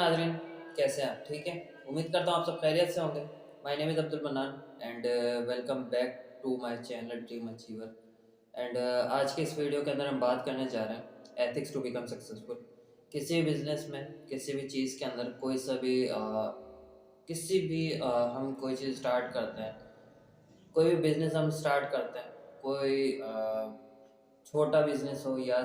नाज़रीन, कैसे हैं आप? ठीक हैं? उम्मीद करता हूँ आप सब खैरियत से होंगे। My name is Abdul Mannan and welcome back to my channel dream achiever. And आज के इस वीडियो के अंदर हम बात करने जा रहे हैं एथिक्स टू बिकम सक्सेसफुल। किसी भी बिज़नेस में, किसी भी चीज़ के अंदर हम कोई चीज़ स्टार्ट करते हैं, कोई भी बिज़नेस हम स्टार्ट करते हैं, कोई छोटा बिज़नेस हो या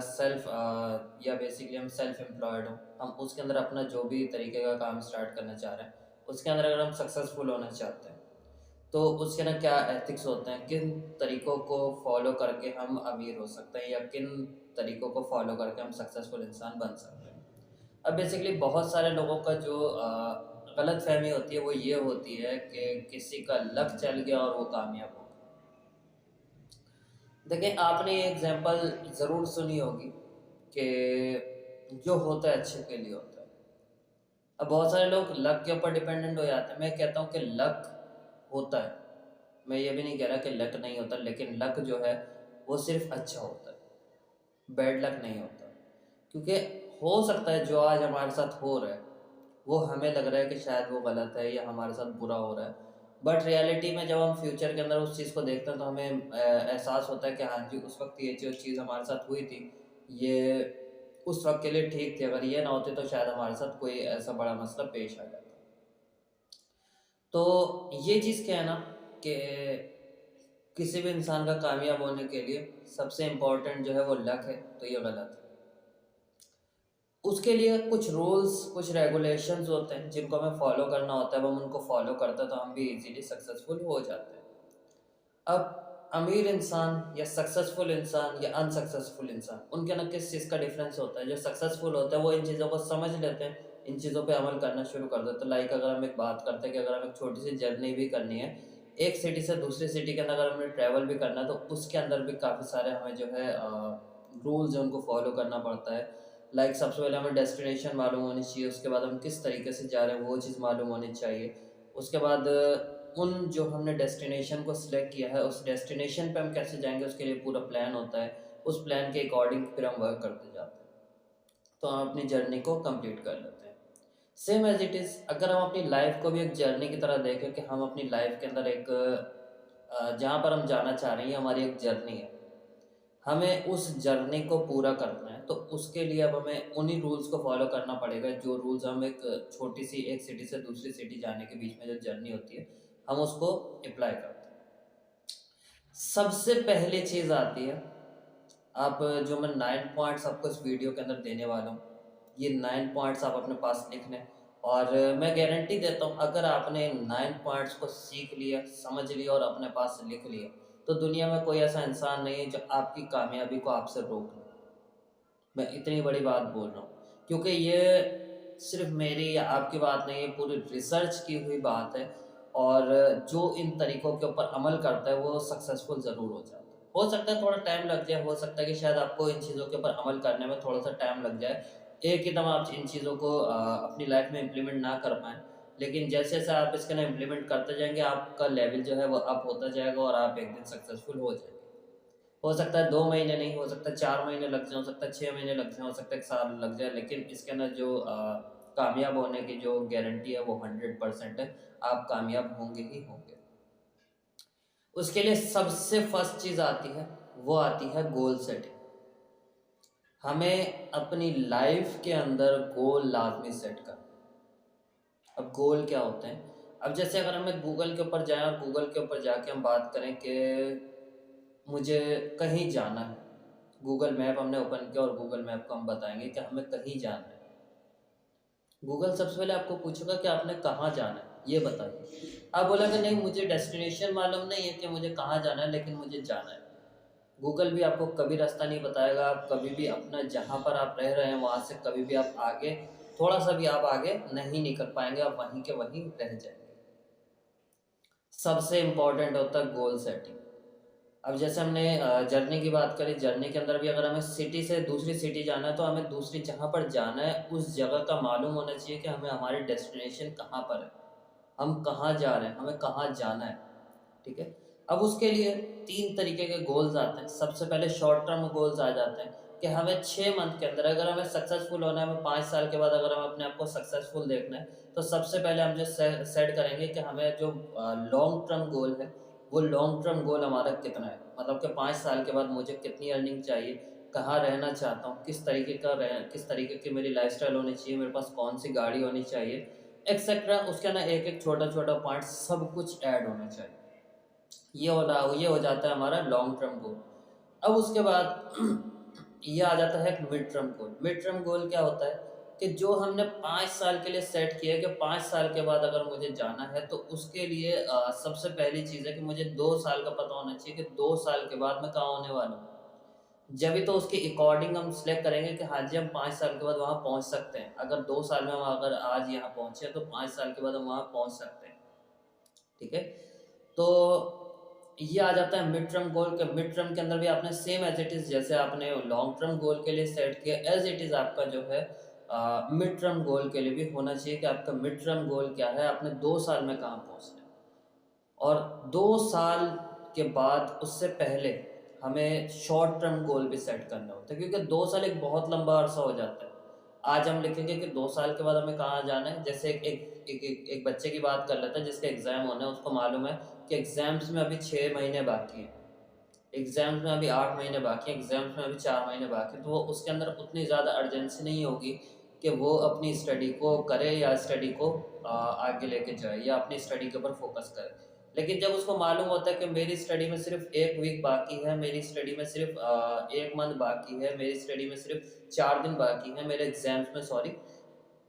या बेसिकली हम सेल्फ एम्प्लॉयड हो, हम उसके अंदर अपना जो भी तरीके का काम स्टार्ट करना चाह रहे हैं, उसके अंदर अगर हम सक्सेसफुल होना चाहते हैं, तो उसके ना क्या एथिक्स होते हैं, किन तरीकों को फॉलो करके हम अमीर हो सकते हैं या किन तरीकों को फॉलो करके हम सक्सेसफुल इंसान बन सकते हैं। अब बेसिकली बहुत सारे लोगों का जो गलत फहमी होती है वो ये होती है कि किसी का लक चल गया और वो कामयाब हो गया। देखिए, आपने ये एग्जांपल ज़रूर सुनी होगी कि जो होता है अच्छे के लिए होता है। अब बहुत सारे लोग लक के ऊपर डिपेंडेंट हो जाते हैं। मैं कहता हूँ कि लक होता है। मैं ये भी नहीं कह रहा कि लक नहीं होता, लेकिन लक जो है वो सिर्फ़ अच्छा होता है, बैड लक नहीं होता। क्योंकि हो सकता है जो आज हमारे साथ हो रहा है, वो हमें लग रहा है कि शायद वो गलत है या हमारे साथ बुरा हो रहा है। बट रियलिटी में जब हम फ्यूचर के अंदर उस चीज़ को देखते हैं तो हमें एहसास होता है कि हाँ जी, उस वक़्त ये जो चीज़ हमारे साथ हुई थी, ये उस वक़्त के लिए ठीक थी। अगर ये ना होती तो शायद हमारे साथ कोई ऐसा बड़ा मसला पेश आ जाता। तो ये चीज़ क्या है ना कि किसी भी इंसान का कामयाब होने के लिए सबसे इम्पोर्टेंट जो है वो लक है, तो ये गलत है। उसके लिए कुछ रूल्स, कुछ रेगुलेशंस होते हैं जिनको हमें फॉलो करना होता है। अब हम उनको फॉलो करते हैं तो हम भी इजीली सक्सेसफुल हो जाते हैं। अब अमीर इंसान या सक्सेसफुल इंसान या अनसक्सेसफुल इंसान, उनके ना किस चीज़ का डिफरेंस होता है। जो सक्सेसफुल होता है वो इन चीज़ों को समझ लेते हैं, इन चीज़ों पे अमल करना शुरू कर देते हैं। लाइक अगर हम एक बात करते हैं कि अगर हमें एक छोटी सी जर्नी भी करनी है, एक सिटी से दूसरी सिटी के अंदर अगर हमें ट्रैवल भी करना है, तो उसके अंदर भी काफ़ी सारे हमें जो है रूल्स हैं उनको फॉलो करना पड़ता है। लाइक सबसे पहले हमें डेस्टिनेशन मालूम होनी चाहिए, उसके बाद हम किस तरीके से जा रहे हैं वो चीज़ मालूम होनी चाहिए। उसके बाद उन जो हमने डेस्टिनेशन को सिलेक्ट किया है, उस डेस्टिनेशन पे हम कैसे जाएँगे उसके लिए पूरा प्लान होता है। उस प्लान के अकॉर्डिंग फिर हम वर्क करते जाते हैं। तो हम अपनी जर्नी को कंप्लीट कर लेते हैं। सेम एज़ इट इज़ अगर हम अपनी लाइफ़ को भी एक जर्नी की तरह देखें कि हम अपनी लाइफ़ के अंदर जहाँ पर हम जाना चाह रहे हैं, ये हमारी एक जर्नी है। हमें उस जर्नी को पूरा करना है, तो उसके लिए अब हमें उन्हीं रूल्स को फ़ॉलो करना पड़ेगा, जो रूल्स हम एक छोटी-सी एक सिटी से दूसरी सिटी जाने के बीच में जो जर्नी होती है, हम उसको अप्लाई करते हैं। सबसे पहली चीज़ आती है, आप जो मैं 9 पॉइंट्स आपको इस वीडियो के अंदर देने वाला हूँ, ये 9 पॉइंट्स आप अपने पास लिख लें। और मैं गारंटी देता हूँ, अगर आपने इन 9 पॉइंट्स को सीख लिया, समझ लिया और अपने पास लिख लिया, तो दुनिया में कोई ऐसा इंसान नहीं है जो आपकी कामयाबी को आपसे रोक ले। मैं इतनी बड़ी बात बोल रहा हूँ, क्योंकि ये सिर्फ़ मेरी या आपकी बात नहीं है, पूरी रिसर्च की हुई बात है। और जो इन तरीकों के ऊपर अमल करता है, वो सक्सेसफुल ज़रूर हो जाता है। हो सकता है थोड़ा टाइम लग जाए, हो सकता है कि शायद आपको इन चीज़ों के ऊपर अमल करने में थोड़ा-सा टाइम लग जाए। एक ही दम आप इन चीज़ों को अपनी लाइफ़ में इम्प्लीमेंट ना कर पाएँ, लेकिन जैसे-जैसे आप इसके ना इम्प्लीमेंट करते जाएँगे, आपका लेवल जो है वो अप होता जाएगा और आप एक दिन सक्सेसफुल हो जाएँगे। हो सकता है 2 महीने नहीं, हो सकता है 4 महीने लग जाएँ, हो सकता है 6 महीने लग जाएँ, हो सकता है 1 साल लग जाए, लेकिन इसके अंदर जो कामयाब होने की जो गारंटी है वो 100% है, आप कामयाब होंगे ही होंगे। उसके लिए सबसे फर्स्ट चीज़ आती है, वो आती है गोल सेटिंग। हमें अपनी लाइफ़ के अंदर गोल लाज़मी सेट करना है। अब गोल क्या होते हैं? अब जैसे अगर हमें गूगल के ऊपर जाएँ और गूगल के ऊपर जाके हम बात करें कि मुझे कहीं जाना है। गूगल मैप हमने ओपन किया और गूगल मैप को हम बताएँगे कि हमें कहीं जाना है। गूगल सबसे पहले आपको पूछेगा कि आपने कहाँ जाना है, ये बताइए। आप बोलेंगे नहीं, मुझे डेस्टिनेशन मालूम नहीं है कि मुझे कहाँ जाना है, लेकिन मुझे जाना है। गूगल भी आपको कभी रास्ता नहीं बताएगा, आप कभी भी अपना जहाँ पर आप रह रहे हैं वहाँ से कभी भी आप आगे, थोड़ा-सा भी आप आगे नहीं निकल पाएँगे, आप वहीं के वहीं रह जाएँगे। सबसे इम्पोर्टेंट होता है गोल सेटिंग। अब जैसे हमने जर्नी की बात करी, जर्नी के अंदर भी अगर हमें सिटी से दूसरी सिटी जाना है, तो हमें दूसरी जहाँ पर जाना है, उस जगह का मालूम होना चाहिए कि हमें हमारी डेस्टिनेशन कहाँ पर है, हम कहाँ जा रहे हैं, हमें कहाँ जाना है, ठीक है? अब उसके लिए 3 तरीके के गोल्स आते हैं। सबसे पहले शॉर्ट टर्म गोल्स आ जाते हैं, कि हमें 6 मंथ के अंदर अगर हमें सक्सेसफुल होना है, हमें 5 साल के बाद अगर हम अपने आप को सक्सेसफुल देखना है, तो सबसे पहले हम जो सेट करेंगे कि हमें जो लॉन्ग टर्म गोल है, वो लॉन्ग टर्म गोल हमारा कितना है, मतलब कि 5 साल के बाद मुझे कितनी अर्निंग चाहिए, कहाँ रहना चाहता हूँ, किस तरीके की मेरी लाइफस्टाइल होनी चाहिए, मेरे पास कौन सी गाड़ी होनी चाहिए, एक्सेट्रा। उसके ना एक एक छोटा छोटा पॉइंट सब कुछ ऐड होना चाहिए। ये हो जाता है हमारा लॉन्ग टर्म गोल। अब उसके बाद ये आ जाता है mid term goal. Mid term goal क्या होता है कि जो हमने 5 साल के लिए सेट किया है कि 5 साल के बाद अगर मुझे जाना है, तो उसके लिए सबसे पहली चीज़ है कि मुझे 2 साल का पता होना चाहिए कि 2 साल के बाद मैं कहाँ होने वाला हूँ। जब भी तो उसके अकॉर्डिंग हम सिलेक्ट करेंगे कि हाँ जी हम 5 साल के बाद वहाँ पहुँच सकते हैं। अगर 2 साल में हम अगर आज यहाँ पहुँचे तो 5 साल के बाद हम वहाँ पहुँच सकते हैं। ठीक है, तो ये आ जाता है मिड टर्म गोल के। मिड टर्म के अंदर भी आपने सेम एज इट इज़ जैसे आपने लॉन्ग टर्म गोल के लिए सेट किया, एज इट इज़ आपका जो है मिड टर्म गोल के लिए भी होना चाहिए कि आपका मिड टर्म गोल क्या है, आपने 2 साल में कहाँ पहुँचना है। और 2 साल के बाद उससे पहले हमें शॉर्ट टर्म गोल भी सेट करने होते हैं, क्योंकि 2 साल एक बहुत लंबा अरसा हो जाता है। आज हम लिखेंगे कि 2 साल के बाद हमें कहाँ जाना है। जैसे एक बच्चे की बात कर लेते हैं जिसके एग्ज़ाम होना है, उसको मालूम है कि एग्ज़ाम्स में अभी 6 महीने बाकी हैं, एग्ज़ाम्स में अभी 8 महीने बाकी हैं, एग्ज़ाम्स में अभी 4 महीने बाकी हैं, तो वो उसके अंदर उतनी ज़्यादा अर्जेंसी नहीं होगी कि वो अपनी स्टडी को करे या स्टडी को आगे लेके जाए या अपनी स्टडी के ऊपर फोकस करे। लेकिन जब उसको मालूम होता है कि मेरी स्टडी में सिर्फ 1 वीक बाकी है, मेरी स्टडी में सिर्फ 1 मंथ बाकी है, मेरी स्टडी में सिर्फ 4 दिन बाकी है मेरे एग्जाम्स में, सॉरी,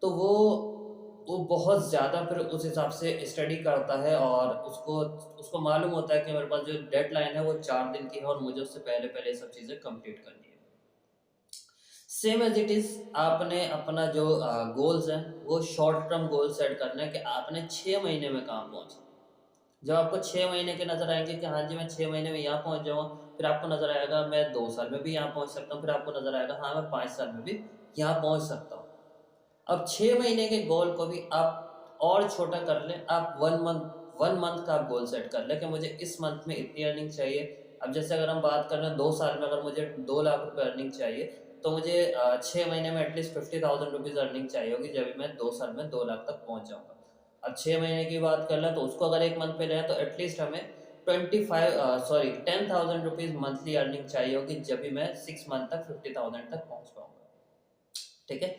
तो वो बहुत ज़्यादा फिर उस हिसाब से स्टडी करता है और उसको उसको मालूम होता है कि मेरे पास जो डेडलाइन है वो 4 दिन की है और मुझे उससे पहले पहले ये सब चीज़ें कंप्लीट करनी है। सेम एज इट इज़ आपने अपना जो गोल्स हैं वो शॉर्ट टर्म गोल सेट करना है कि आपने 6 महीने में कहाँ पहुँचना। जब आपको 6 महीने के नज़र आएंगे कि हाँ जी मैं 6 महीने में यहाँ पहुँच जाऊँगा, फिर आपको नज़र आएगा मैं 2 साल में भी यहाँ पहुँच सकता हूँ, फिर आपको नज़र आएगा हाँ मैं 5 साल में भी यहाँ पहुँच सकता हूँ। अब 6 महीने के गोल को भी आप और छोटा कर लें, आप 1 मंथ का आप गोल सेट कर लें कि मुझे इस मंथ में इतनी अर्निंग चाहिए। अब जैसे अगर हम बात कर रहे हैं 2 साल में अगर मुझे 2 लाख रुपए अर्निंग चाहिए, तो मुझे 6 महीने में एटलीस्ट 50,000 रुपीज़ अर्निंग चाहिए होगी, जब मैं 2 साल में 2 लाख तक पहुंच जाऊंगा। अब 6 महीने की बात कर लें तो उसको अगर एक मंथ पे लें तो एटलीस्ट हमें 10,000 रुपीज़ मंथली अर्निंग चाहिए होगी, जब भी मैं 6 मंथ तक 50,000 तक पहुंच पाऊंगा। ठीक है,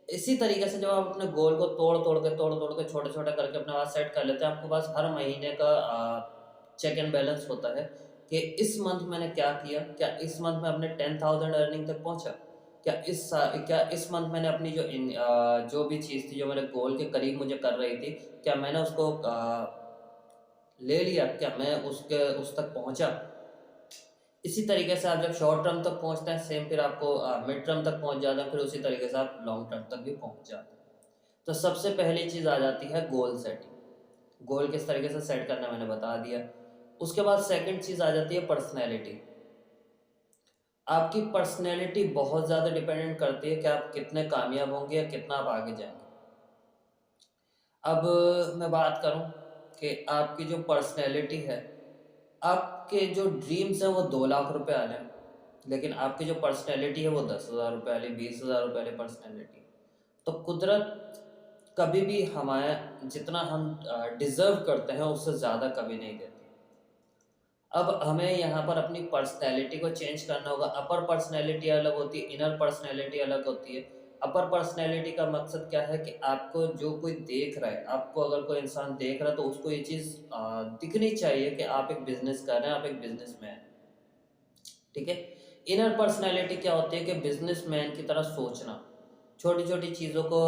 इसी तरीके से जब आप अपने गोल को तोड़ तोड़ के छोटे छोटे करके अपने पास सेट कर लेते हैं, आपके पास हर महीने का चेक एंड बैलेंस होता है कि इस मंथ मैंने क्या किया, क्या इस मंथ में अपने 10,000 अर्निंग तक पहुंचा, क्या इस मंथ मैंने अपनी जो भी चीज़ थी जो मेरे गोल के करीब मुझे कर रही थी, क्या मैंने उसको ले लिया, क्या मैं उसके उस तक पहुंचा। इसी तरीके से आप जब शॉर्ट टर्म तक पहुंचते हैं, सेम फिर आपको मिड टर्म तक पहुंच जाते हैं, फिर उसी तरीके से आप लॉन्ग टर्म तक भी पहुंच जाते हैं। तो सबसे पहली चीज़ आ जाती है गोल सेटिंग। गोल किस तरीके से सेट करना मैंने बता दिया। उसके बाद सेकंड चीज़ आ जाती है पर्सनैलिटी। आपकी पर्सनैलिटी बहुत ज़्यादा डिपेंडेंट करती है कि आप कितने कामयाब होंगे या कितना आप आगे जाएंगे। अब मैं बात करूं कि आपकी जो पर्सनैलिटी है, आपके जो ड्रीम्स हैं वो 2 लाख रुपए वाले हैं, लेकिन आपकी जो पर्सनैलिटी है वो 10,000 रुपये वाली, 20,000 रुपये वाली पर्सनैलिटी। तो कुदरत कभी भी हमारे जितना हम डिज़र्व करते हैं उससे ज़्यादा कभी नहीं देती। अब हमें यहाँ पर अपनी पर्सनैलिटी को चेंज करना होगा। अपर पर्सनैलिटी अलग होती है, इनर पर्सनैलिटी अलग होती है। अपर पर्सनैलिटी का मकसद क्या है कि आपको जो कोई देख रहा है, आपको अगर कोई इंसान देख रहा है तो उसको ये चीज़ दिखनी चाहिए कि आप एक बिजनेस कर रहे हैं, आप एक बिजनेसमैन हैं। ठीक है, इनर पर्सनैलिटी क्या होती है कि बिजनेसमैन की तरह सोचना, छोटी छोटी चीज़ों को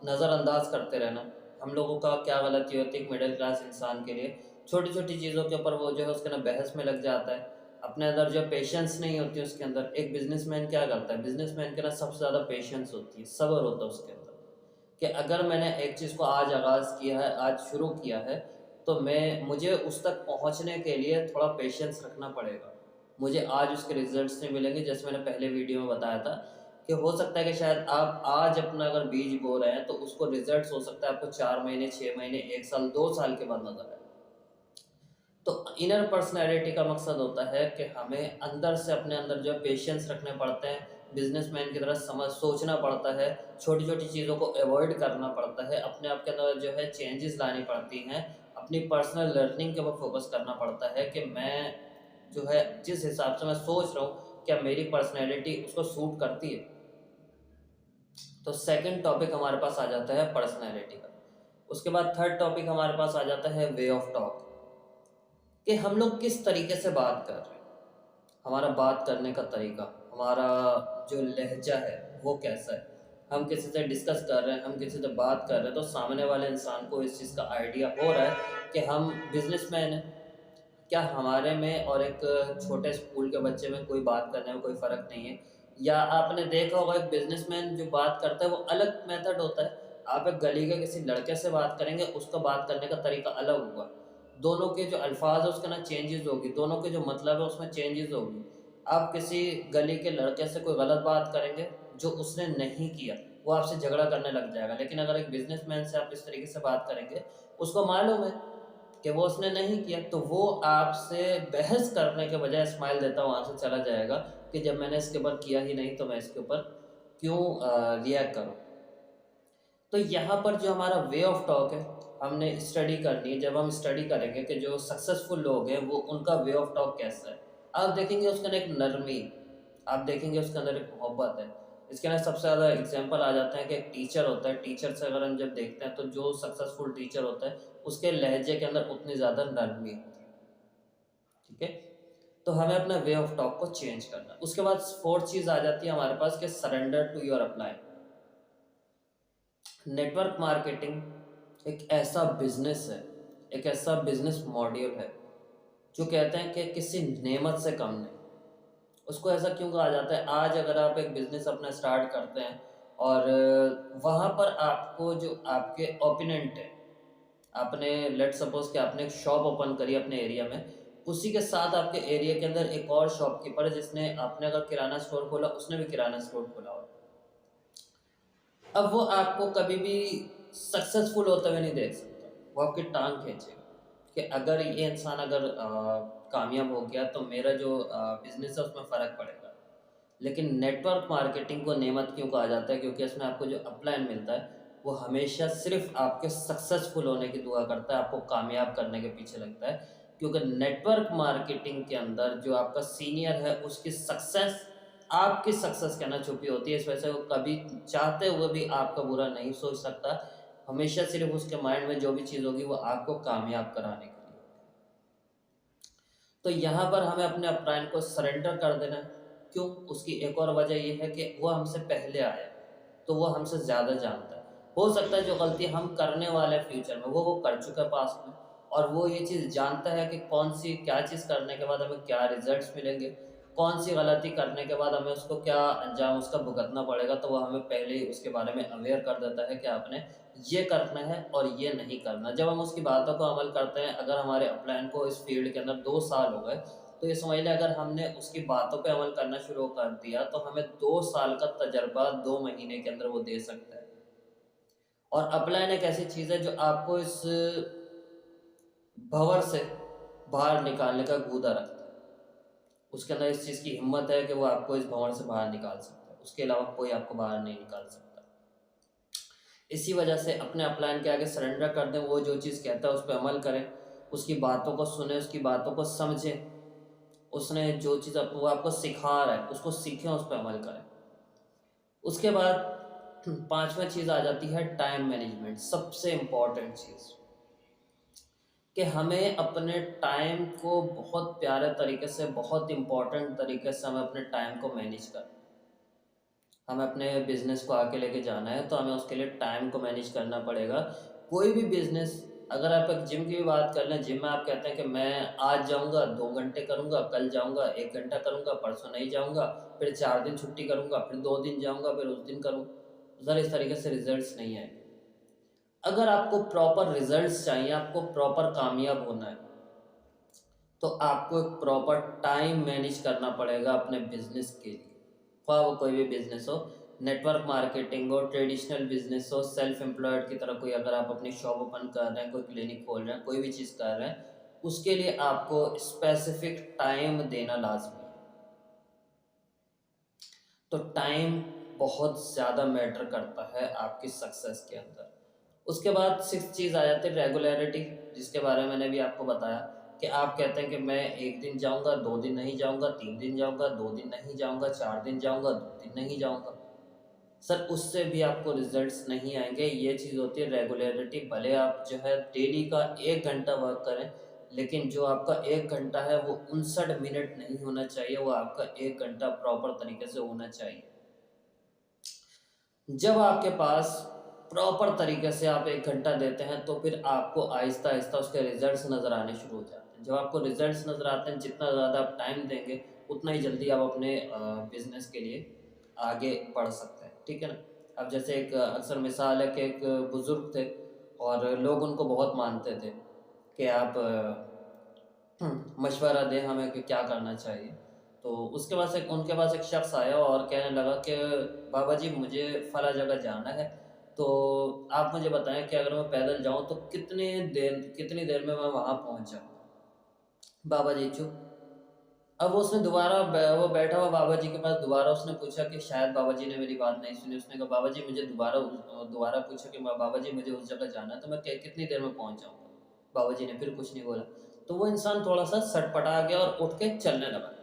नज़रअंदाज करते रहना। हम लोगों का क्या गलती होती है एक मिडिल क्लास इंसान के लिए, छोटी छोटी चीज़ों के ऊपर वो जो है उसके ना बहस में लग जाता है, अपने अंदर जो पेशेंस नहीं होती उसके अंदर। एक बिजनेसमैन क्या करता है, बिजनेसमैन के ना सबसे ज़्यादा पेशेंस होती है, सब्र होता है उसके अंदर, कि अगर मैंने एक चीज़ को आज आगाज़ किया है, आज शुरू किया है, तो मुझे उस तक पहुंचने के लिए थोड़ा पेशेंस रखना पड़ेगा। मुझे आज उसके रिजल्ट्स नहीं मिलेंगे, जैसे मैंने पहले वीडियो में बताया था कि हो सकता है कि शायद आप आज अपना अगर बीज बो रहे हैं तो उसको रिजल्ट्स हो सकता है आपको 4 महीने, 6 महीने, 1 साल, 2 साल के बाद नजर आए। तो इनर पर्सनैलिटी का मकसद होता है कि हमें अंदर से अपने अंदर जो है पेशेंस रखने पड़ते हैं, बिजनेसमैन की तरह समझ सोचना पड़ता है, छोटी छोटी चीज़ों को अवॉइड करना पड़ता है, अपने आप के अंदर जो है चेंजेस लानी पड़ती हैं, अपनी पर्सनल लर्निंग के ऊपर फोकस करना पड़ता है कि मैं जो है जिस हिसाब से मैं सोच रहा हूँ क्या मेरी पर्सनैलिटी उसको सूट करती है। तो सेकंड टॉपिक हमारे पास आ जाता है पर्सनैलिटी का। उसके बाद थर्ड टॉपिक हमारे पास आ जाता है वे ऑफ टॉक, कि हम लोग किस तरीके से बात कर रहे हैं, हमारा बात करने का तरीका, हमारा जो लहजा है वो कैसा है। हम किसी से डिस्कस कर रहे हैं, हम किसी से बात कर रहे हैं, तो सामने वाले इंसान को इस चीज़ का आइडिया हो रहा है कि हम बिजनेसमैन हैं। क्या हमारे में और एक छोटे स्कूल के बच्चे में कोई बात करने में कोई फ़र्क नहीं है? या आपने देखा होगा एक बिज़नेसमैन जो बात करता है वो अलग मेथड होता है। आप एक गली के किसी लड़के से बात करेंगे, उसका बात करने का तरीका अलग होगा। दोनों के जो अल्फ़ाज़ है उसके ना चेंजेज़ होगी, दोनों के जो मतलब है उसमें चेंजेज़ होगी। आप किसी गली के लड़के से कोई गलत बात करेंगे, जो उसने नहीं किया, वो आपसे झगड़ा करने लग जाएगा। लेकिन अगर एक बिज़नेसमैन से आप इस तरीके से बात करेंगे, उसको मालूम है कि वो उसने नहीं किया, तो वो आपसे बहस करने के बजाय स्माइल देता वहाँ से चला जाएगा कि जब मैंने इसके ऊपर किया ही नहीं तो मैं इसके ऊपर क्यों रिएक्ट करूँ। तो यहाँ पर जो हमारा वे ऑफ टॉक है, हमने स्टडी करनी है। जब हम स्टडी करेंगे कि जो सक्सेसफुल लोग हैं वो उनका वे ऑफ टॉक कैसा है, आप देखेंगे उसके अंदर एक नरमी, आप देखेंगे उसके अंदर एक मोहब्बत है। इसके अंदर सबसे ज़्यादा एग्जांपल आ जाता है कि एक टीचर होता है, टीचर से अगर हम जब देखते हैं तो जो सक्सेसफुल टीचर होता है उसके लहजे के अंदर उतनी ज़्यादा नरमी होती है। ठीक है, तो हमें अपना वे ऑफ टॉक को चेंज करना है। उसके बाद फोर्थ चीज़ आ जाती है हमारे पास कि surrender to your upline. Network marketing एक ऐसा बिजनेस है, एक ऐसा बिजनेस मॉड्यूल है जो कहते हैं कि किसी नेमत से कम नहीं। उसको ऐसा क्यों कहा जाता है? आज अगर आप एक बिजनेस अपना स्टार्ट करते हैं और वहाँ पर आपको जो आपके ओपिनेंट है, आपने लेट सपोज कि आपने एक शॉप ओपन करी अपने एरिया में, उसी के साथ आपके एरिया के अंदर एक और शॉपकीपर है जिसने, आपने अगर किराना स्टोर खोला उसने भी किराना स्टोर खोला हो, अब वो आपको कभी भी सक्सेसफुल होते हुए नहीं देख सकता, वो आपकी टांग खींचेगा कि अगर ये इंसान अगर कामयाब हो गया तो मेरा जो बिजनेस है उसमें फ़र्क पड़ेगा। लेकिन नेटवर्क मार्केटिंग को नेमत क्यों कहा जाता है? क्योंकि इसमें आपको जो अपलाइन मिलता है वो हमेशा सिर्फ आपके सक्सेसफुल होने की दुआ करता है, आपको कामयाब करने के पीछे लगता है। क्योंकि नेटवर्क मार्केटिंग के अंदर जो आपका सीनियर है उसकी सक्सेस आपकी सक्सेस के अंदर छुपी होती है। इस वजह से वो कभी चाहते हुए भी आपका बुरा नहीं सोच सकता। हमेशा सिर्फ उसके माइंड में जो भी चीज़ होगी वो आपको कामयाब कराने के लिए होगी। तो यहाँ पर हमें अपने अपलाइन को सरेंडर कर देना है। क्यों? उसकी एक और वजह ये है कि वो हमसे पहले आया है, तो वो हमसे ज़्यादा जानता है। हो सकता है जो गलती हम करने वाले हैं फ्यूचर में वो कर चुका है पास्ट में, और वो ये चीज़ जानता है कि कौन सी क्या चीज़ करने के बाद हमें क्या रिजल्ट्स मिलेंगे, कौन सी गलती करने के बाद हमें उसको क्या अंजाम उसका भुगतना पड़ेगा। तो वो हमें पहले ही उसके बारे में अवेयर कर देता है कि आपने ये करना है और ये नहीं करना। जब हम उसकी बातों को अमल करते हैं, अगर हमारे अपलाइन को इस फील्ड के अंदर 2 साल हो गए, तो ये समझ लें अगर हमने उसकी बातों पे अमल करना शुरू कर दिया, तो हमें 2 साल का तजुर्बा 2 महीने के अंदर वो दे सकता है। और अपलाइन एक ऐसी चीज़ है जो आपको इस भंवर से बाहर निकालने का गूदा रखता है। उसके अंदर इस चीज़ की हिम्मत है कि वो आपको इस भंवर से बाहर निकाल सकता है। उसके अलावा कोई आपको बाहर नहीं निकाल सकता। इसी वजह से अपने अपलाइन के आगे सरेंडर कर दें, वो जो चीज़ कहता है उस पे अमल करें, उसकी बातों को सुनें, उसकी बातों को समझें। उसने जो चीज़ वो आपको सिखा रहा है, उसको सीखें, उस पे अमल करें। उसके बाद 5वाँ चीज़ आ जाती है टाइम मैनेजमेंट, सबसे इम्पोर्टेंट चीज़, कि हमें अपने टाइम को बहुत प्यारे तरीके से, बहुत इम्पोर्टेंट तरीके से हमें अपने टाइम को मैनेज करना है। हमें अपने बिज़नेस को आगे लेके जाना है तो हमें उसके लिए टाइम को मैनेज करना पड़ेगा। कोई भी बिज़नेस, अगर आप एक जिम की भी बात कर लें, जिम में आप कहते हैं कि मैं आज जाऊँगा 2 घंटे करूँगा, कल जाऊँगा 1 घंटा करूँगा, परसों नहीं जाऊँगा, फिर 4 दिन छुट्टी करूँगा, फिर 2 दिन जाऊँगा, फिर उस दिन करूँ। सर इस तरीके से रिज़ल्ट्स नहीं आएँगे। अगर आपको प्रॉपर रिज़ल्ट्स चाहिए, आपको प्रॉपर कामयाब होना है, तो आपको एक प्रॉपर टाइम मैनेज करना पड़ेगा अपने बिजनेस के लिए। ख्वाह वो कोई भी बिजनेस हो, नेटवर्क मार्केटिंग हो, ट्रेडिशनल बिजनेस हो, सेल्फ एम्प्लॉयड की तरह कोई अगर आप अपनी शॉप ओपन कर रहे हैं, कोई क्लिनिक खोल रहे हैं, कोई भी चीज़ कर रहे हैं, उसके लिए आपको स्पेसिफिक टाइम देना लाज़मी है। तो टाइम बहुत ज़्यादा मैटर करता है आपकी सक्सेस के अंदर। उसके बाद 6th चीज़ आ जाती है रेगुलैरिटी, जिसके बारे में मैंने भी आपको बताया कि आप कहते हैं कि मैं 1 दिन जाऊँगा, 2 दिन नहीं जाऊँगा, 3 दिन जाऊँगा, 2 दिन नहीं जाऊँगा, 4 दिन जाऊँगा, 2 दिन नहीं जाऊँगा। सर उससे भी आपको रिज़ल्ट्स नहीं आएँगे, ये चीज़ होती है रेगुलैरिटी। भले आप जो है डेली का 1 घंटा वर्क करें, लेकिन जो आपका 1 घंटा है वो 59 मिनट नहीं होना चाहिए, वो आपका 1 घंटा प्रॉपर तरीके से होना चाहिए। जब आपके पास प्रॉपर तरीके से आप 1 घंटा देते हैं, तो फिर आपको आहिस्ता-आहिस्ता उसके रिज़ल्ट्स नज़र आने शुरू हो जाते हैं। जब आपको रिज़ल्ट्स नज़र आते हैं, जितना ज़्यादा आप टाइम देंगे, उतना ही जल्दी आप अपने बिज़नेस के लिए आगे बढ़ सकते हैं, ठीक है ना? अब जैसे एक अक्सर मिसाल है कि एक बुज़ुर्ग थे और लोग उनको बहुत मानते थे कि आप मशवरा दें हमें कि क्या करना चाहिए। तो उसके पास एक उनके पास एक शख्स आया और कहने लगा कि बाबा जी मुझे फला जगह जाना है, तो आप मुझे बताएँ कि अगर मैं पैदल जाऊँ तो कितनी देर में मैं वहाँ पहुँच जाऊँ? बाबा जी चुप। अब उसने दोबारा वो बैठा हुआ बाबा जी के पास दोबारा उसने पूछा कि शायद बाबा जी ने मेरी बात नहीं सुनी। उसने कहा बाबा जी मुझे दोबारा पूछा कि बाबा जी मुझे उस जगह जाना है, तो मैं कितनी देर में पहुँच जाऊँगा? बाबा जी ने फिर कुछ नहीं बोला। तो वो इंसान थोड़ा-सा सटपटा गया और उठ के चलने लगा।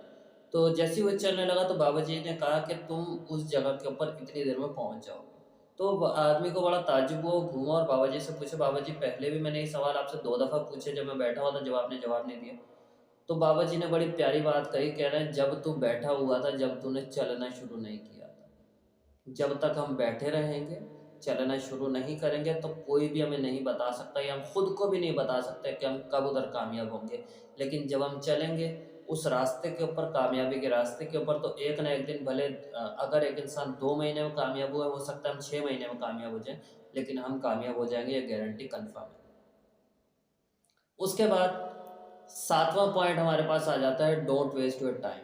तो जैसे ही वो चलने लगा तो बाबा जी ने कहा कि तुम उस जगह के ऊपर इतनी देर में पहुँच जाओगे। तो आदमी को बड़ा ताज्जुब हुआ, वो घूमा और बाबा जी से पूछा, बाबा जी पहले भी मैंने ये सवाल आपसे 2 दफ़ा पूछे, जब मैं बैठा हुआ था, जब आपने जवाब नहीं दिया। तो बाबा जी ने बड़ी प्यारी बात कही, कह रहे हैं जब तू बैठा हुआ था, जब तूने चलना शुरू नहीं किया था। जब तक हम बैठे रहेंगे, चलना शुरू नहीं करेंगे, तो कोई भी हमें नहीं बता सकता या हम खुद को भी नहीं बता सकते कि हम कब उधर कामयाब होंगे। लेकिन जब हम चलेंगे उस रास्ते के ऊपर, कामयाबी के रास्ते के ऊपर, तो एक ना एक दिन भले अगर एक इंसान 2 महीने में कामयाब हुआ, हो सकता है हम 6 महीने में कामयाब हो जाएँ, लेकिन हम कामयाब हो जाएँगे, ये गारंटी कन्फर्म है। उसके बाद 7वाँ पॉइंट हमारे पास आ जाता है, डोंट वेस्ट योर टाइम।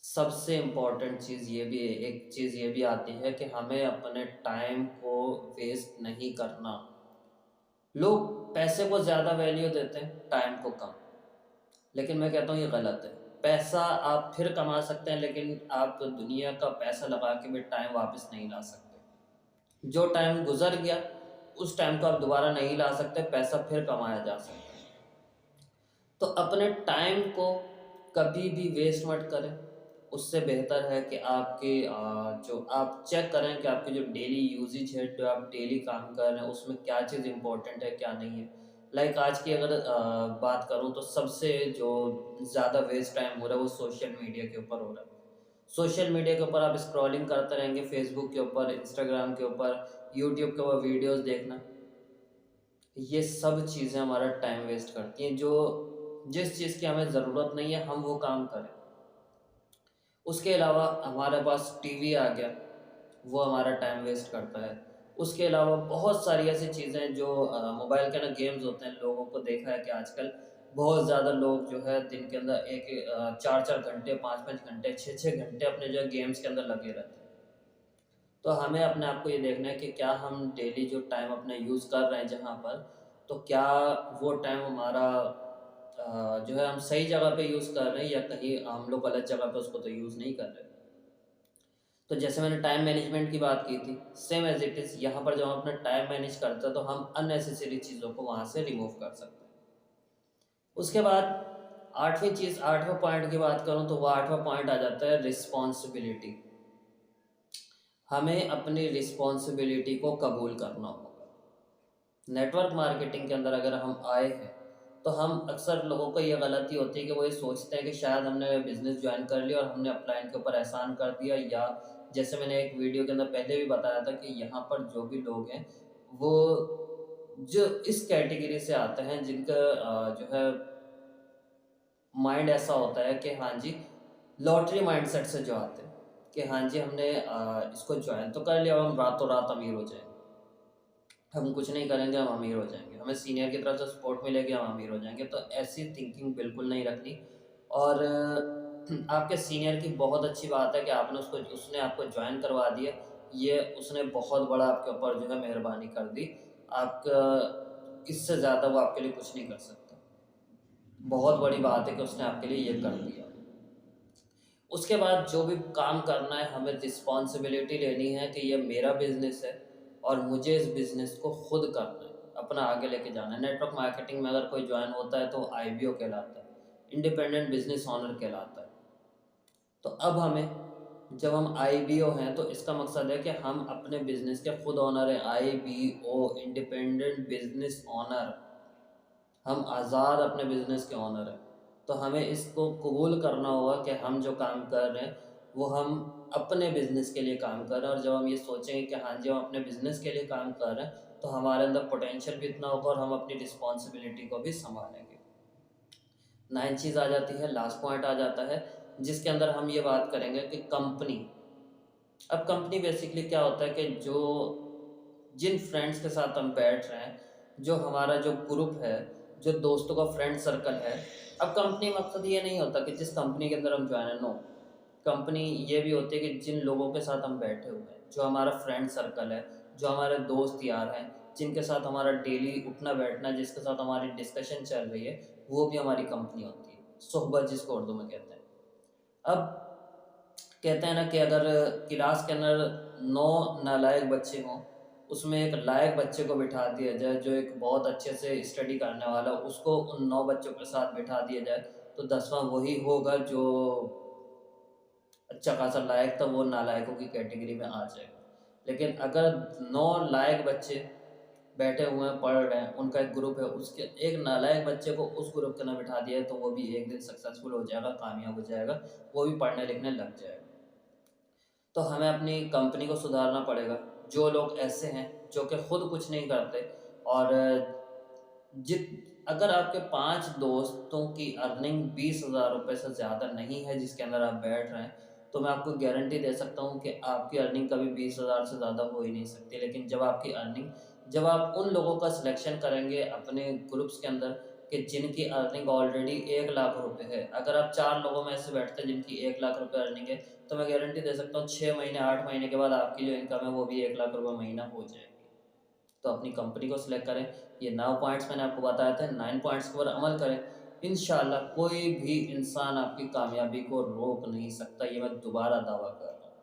सबसे इम्पोर्टेंट चीज़ ये भी है, एक चीज़ ये भी आती है कि हमें अपने टाइम को वेस्ट नहीं करना। लोग पैसे को ज़्यादा वैल्यू देते हैं, टाइम को कम। लेकिन मैं कहता हूँ ये गलत है। पैसा आप फिर कमा सकते हैं, लेकिन आप दुनिया का पैसा लगा के भी टाइम वापस नहीं ला सकते। जो टाइम गुज़र गया, उस टाइम को आप दोबारा नहीं ला सकते, पैसा फिर कमाया जा सकता है। तो अपने टाइम को कभी भी वेस्ट मत करें। उससे बेहतर है कि जो आप चेक करें कि आपकी जो डेली यूसेज है, जो आप डेली काम कर रहे हैं, उसमें क्या चीज़ इम्पोर्टेंट है, क्या नहीं है। लाइक आज की अगर बात करूँ तो सबसे जो ज़्यादा वेस्ट टाइम हो रहा है वो सोशल मीडिया के ऊपर हो रहा है। सोशल मीडिया के ऊपर आप स्क्रॉलिंग करते रहेंगे, फेसबुक के ऊपर, इंस्टाग्राम के ऊपर, यूट्यूब के ऊपर वीडियोज़ देखना। ये सब चीज़ें हमारा टाइम वेस्ट करती हैं, जो जिस चीज़ की हमें ज़रूरत नहीं है, हम वो काम करें। उसके अलावा हमारे पास टीवी आ गया, वो हमारा टाइम वेस्ट करता है। उसके अलावा बहुत सारी ऐसी चीज़ें हैं जो मोबाइल के ना गेम्स होते हैं, लोगों को देखा है कि आजकल बहुत ज़्यादा लोग जो है दिन के अंदर 4-4 घंटे, 5-5 घंटे, 6-6 घंटे अपने जो है गेम्स के अंदर लगे रहते हैं। तो हमें अपने आप को ये देखना है कि क्या हम डेली जो टाइम अपना यूज़ कर रहे हैं जहाँ पर, तो क्या वो टाइम हमारा जो है हम सही जगह पे यूज़ कर रहे हैं या कहीं हम लोग गलत जगह पे उसको तो यूज़ नहीं कर रहे। तो जैसे मैंने टाइम मैनेजमेंट की बात की थी, सेम एज़ इट इज़ यहाँ पर जब हम अपना टाइम मैनेज करते हैं तो हम अननेसेसरी चीज़ों को वहाँ से रिमूव कर सकते हैं। उसके बाद 8वें पॉइंट की बात करूँ तो वो 8वाँ पॉइंट आ जाता है रिस्पॉन्सिबिलिटी। हमें अपनी रिस्पॉन्सिबिलिटी को कबूल करना होगा। नेटवर्क मार्केटिंग के अंदर अगर हम आए हैं, तो हम अक्सर लोगों को ये गलती होती है कि वो ये सोचते हैं कि शायद हमने बिज़नेस जॉइन कर लिया और हमने अपना इनके ऊपर एहसान कर दिया, या जैसे मैंने एक वीडियो के अंदर पहले भी बताया था कि यहाँ पर जो भी लोग हैं, वो जो इस कैटेगरी से आते हैं जिनका जो है माइंड ऐसा होता है कि हाँ जी, लॉटरी माइंडसेट से जो आते हैं कि हाँ जी, हमने इसको जॉइन तो कर लिया, अब हम रातों रात अमीर हो जाएँगे। हम कुछ नहीं करेंगे, हम अमीर हो जाएँगे। हमें सीनियर की तरफ से सपोर्ट मिलेगी, हम अमीर हो जाएँगे। तो ऐसी थिंकिंग बिल्कुल नहीं रखनी। और आपके सीनियर की बहुत अच्छी बात है कि आपने उसने आपको जॉइन करवा दिया। ये उसने बहुत बड़ा आपके ऊपर जो है मेहरबानी कर दी। आपका इससे ज़्यादा वो आपके लिए कुछ नहीं कर सकता। बहुत बड़ी बात है कि उसने आपके लिए ये कर दिया। उसके बाद जो भी काम करना है, हमें रिस्पॉन्सिबिलिटी लेनी है कि ये मेरा बिजनेस है और मुझे इस बिजनेस को खुद करना है, अपना आगे लेके जाना है। नेटवर्क मार्केटिंग में अगर कोई ज्वाइन होता है तो आईबीओ कहलाता है, इंडिपेंडेंट बिजनेस ओनर कहलाता है। तो अब हमें, जब हम आईबीओ हैं तो इसका मकसद है कि हम अपने बिजनेस के खुद ओनर हैं। आईबीओ, इंडिपेंडेंट बिजनेस ओनर, हम आज़ाद अपने बिजनेस के ओनर हैं। तो हमें इसको कबूल करना होगा कि हम जो काम कर रहे हैं वो हम अपने बिजनेस के लिए काम कर रहे हैं। और जब हम ये सोचेंगे कि हाँ जी हम अपने बिजनेस के लिए काम कर रहे हैं, तो हमारे अंदर पोटेंशियल भी इतना होगा और हम अपनी रिस्पॉन्सिबिलिटी को भी संभालेंगे। 9 चीज़ आ जाती है, लास्ट पॉइंट आ जाता है, जिसके अंदर हम ये बात करेंगे कि कंपनी। अब कंपनी बेसिकली क्या होता है कि जो जिन फ्रेंड्स के साथ हम बैठ रहे हैं, जो हमारा जो ग्रुप है, जो दोस्तों का फ्रेंड सर्कल है। अब कंपनी मकसद ये नहीं होता कि जिस कंपनी के अंदर हम ज्वाइन है, नो। कंपनी ये भी होती है कि जिन लोगों के साथ हम बैठे हुए हैं, जो हमारा फ्रेंड सर्कल है, जो हमारे दोस्त यार हैं, जिनके साथ हमारा डेली उठना बैठना, जिसके साथ हमारी डिस्कशन चल रही है, वो भी हमारी कंपनी होती है। सोहबत जिसको उर्दू में कहते हैं। अब कहते हैं ना कि अगर क्लास के अंदर 9 नालायक बच्चे हों, उसमें एक लायक बच्चे को बिठा दिया जाए जो एक बहुत अच्छे से स्टडी करने वाला, उसको उन 9 बच्चों के साथ बिठा दिया जाए, तो 10वां वही होगा जो अच्छा खासा लायक था, वो नालायकों की कैटेगरी में आ जाएगा। लेकिन अगर 9 लायक बच्चे बैठे हुए हैं, पढ़ रहे हैं, उनका एक ग्रुप है, उसके एक नालायक बच्चे को उस ग्रुप के अंदर बिठा दिया है, तो वो भी एक दिन सक्सेसफुल हो जाएगा, कामयाब हो जाएगा, वो भी पढ़ने लिखने लग जाएगा। तो हमें अपनी कंपनी को सुधारना पड़ेगा। जो लोग ऐसे हैं जो कि खुद कुछ नहीं करते, और जित अगर आपके 5 दोस्तों की अर्निंग 20,000 रुपये से ज़्यादा नहीं है जिसके अंदर आप बैठ रहे हैं, तो मैं आपको गारंटी दे सकता हूँ कि आपकी अर्निंग कभी 20,000 से ज़्यादा हो ही नहीं सकती। लेकिन जब आपकी अर्निंग, जब आप उन लोगों का सिलेक्शन करेंगे अपने ग्रुप्स के अंदर कि जिनकी अर्निंग ऑलरेडी 1 लाख रुपए है, अगर आप 4 लोगों में ऐसे बैठते हैं जिनकी 1 लाख रुपए अर्निंग है, तो मैं गारंटी दे सकता हूँ 6 महीने 8 महीने के बाद आपकी जो इनकम है वो भी 1 लाख रुपए महीना हो जाएगी। तो अपनी कंपनी को सिलेक्ट करें। ये 9 पॉइंट्स मैंने आपको बताया था, 9 पॉइंट्स के ऊपर अमल करें। इंशाल्लाह कोई भी इंसान आपकी कामयाबी को रोक नहीं सकता, ये मैं दोबारा दावा कर रहा हूँ।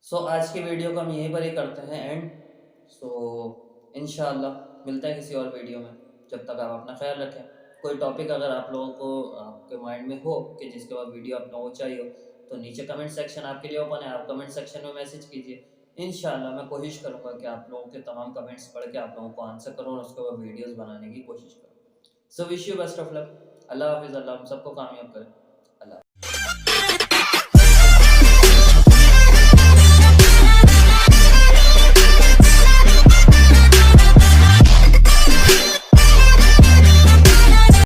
सो आज की वीडियो को हम यहीं पर ही करते हैं एंड। सो इंशाल्लाह मिलते हैं किसी और वीडियो में। जब तक आप अपना ख्याल रखें। कोई टॉपिक अगर आप लोगों को आपके माइंड में हो कि जिसके बाद वीडियो आप लोगों को चाहिए हो, तो नीचे कमेंट सेक्शन आपके लिए ओपन है, आप कमेंट सेक्शन में मैसेज कीजिए। इंशाल्लाह मैं कोशिश करूँगा कि आप लोगों के तमाम कमेंट्स पढ़ के आप लोगों को आंसर करूँ और उसके बाद वीडियोज़ बनाने की कोशिश करूँ। So wish you best of luck. अल्लाह हाफिज़। अल्लाह हम सबको कामयाब करें।